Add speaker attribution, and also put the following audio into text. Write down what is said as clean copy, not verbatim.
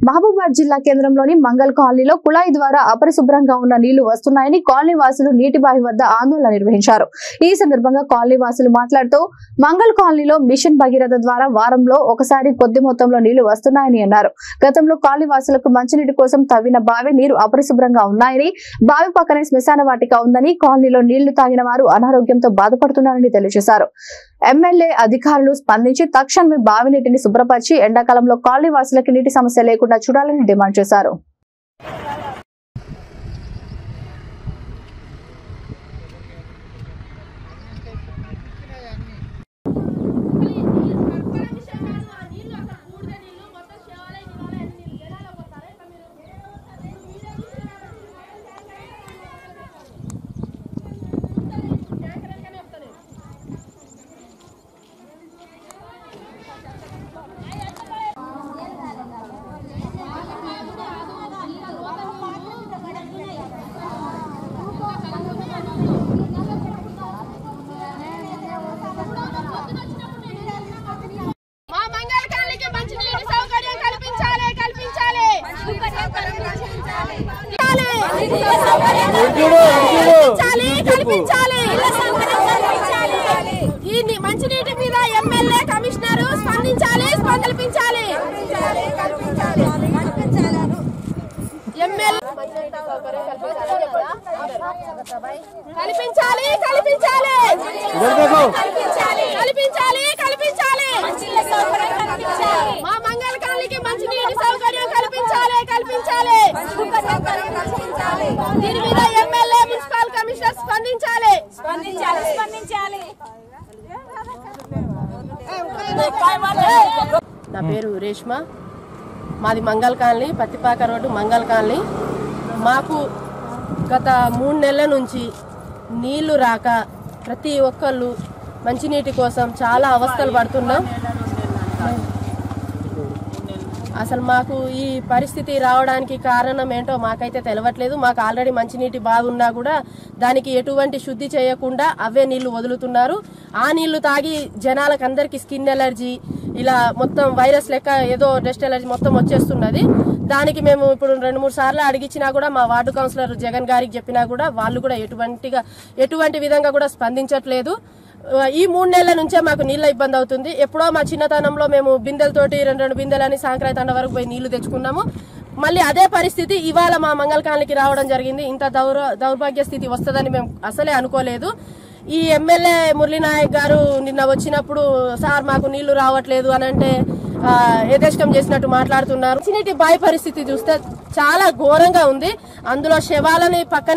Speaker 1: మహబూబాబాద్ జిల్లా కేంద్రంలోని మంగళ్ కాలనీలో కుళాయి ద్వారా అపరిశుభ్రంగా ఉన్న నీళ్లు వస్తున్నాయని కాలనీ వాసులు నీటి బావి వద్ద ఆందోళన నిర్వహించారు. ఈ సందర్భంగా కాలనీ వాసులు మాట్లాడుతూ మంగళ్ కాలనీలో మిషన్ భగీరథ ద్వారా వారంలో ఒకసారి కొద్ది మొత్తంలో నీళ్లు వస్తున్నాయని అన్నారు. గతంలో కాలనీ వాసులకు మంచినీటి కోసం తవ్విన బావి నీరు అపరిశుభ్రంగా ఉన్నాయని, బావి పక్కనే శ్మశాన వాటిక ఉందని, కాలనీలో నీళ్లు తాగిన వారు అనారోగ్యంతో బాధపడుతున్నారని తెలియజేశారు. ఎమ్మెల్యే అధికారులు స్పందించి తక్షణమే బావి నీటిని శుభ్రపరిచి ఎండాకాలంలో కాలనీ వాసులకు నీటి సమస్య లేకుండా చూడాలని డిమాండ్ చేశారు.
Speaker 2: మంచినీటి మీద ఎమ్మెల్యే కమిషనర్ స్పందించాలి, కల్పించాలి. మా మంగళ్ కాలనీకి మంచినీటి సౌకర్యం కల్పించాలి. దీని మీద ఎమ్మెల్యే, మున్సిపల్ కమిషనర్ స్పందించాలి. నా పేరు రేష్మ, మాది Mangal colony, Pattipaka road Mangal colony. మాకు గత 3 నెలల నుంచి నీళ్లు రాక ప్రతి ఒక్కళ్ళు మంచినీటి కోసం చాలా అవస్థలు పడుతున్నాం. అసలు మాకు ఈ పరిస్థితి రావడానికి కారణం ఏంటో మాకైతే తెలవట్లేదు. మాకు ఆల్రెడీ మంచినీటి బావి ఉన్నా కూడా దానికి ఎటువంటి శుద్ధి చేయకుండా అవే నీళ్లు వదులుతున్నారు. ఆ నీళ్లు తాగి జనాలకు అందరికీ స్కిన్ ఎలర్జీ, ఇలా మొత్తం వైరస్ లెక్క ఏదో డస్ట్ ఎలర్జీ మొత్తం వచ్చేస్తున్నది. దానికి మేము ఇప్పుడు 2-3 సార్లు అడిగించినా కూడా, మా వార్డు కౌన్సిలర్ జగన్ గారికి చెప్పినా కూడా వాళ్ళు కూడా ఎటువంటి విధంగా కూడా స్పందించట్లేదు. ఈ 3 నెలల నుంచే మాకు నీళ్ళ ఇబ్బంది అవుతుంది. ఎప్పుడో మా చిన్నతనంలో మేము బిందెలతోటి 2 బిందెలని సాంక్రాయితండ వరకు పోయి నీళ్లు తెచ్చుకున్నాము. మళ్ళీ అదే పరిస్థితి ఇవాళ మా మంగళ్ కాలనీకి రావడం జరిగింది. ఇంత దౌర్భాగ్య స్థితి వస్తుందని మేము అసలే అనుకోలేదు. ఈ ఎమ్మెల్యే మురళీనాయక్ గారు నిన్న వచ్చినప్పుడు, సార్ మాకు నీళ్లు రావట్లేదు అని అంటే యథేష్టం చేసినట్టు మాట్లాడుతున్నారు. మంచినీటి బావి పరిస్థితి చూస్తే చాలా ఘోరంగా ఉంది. అందులో శవాలని పక్కనే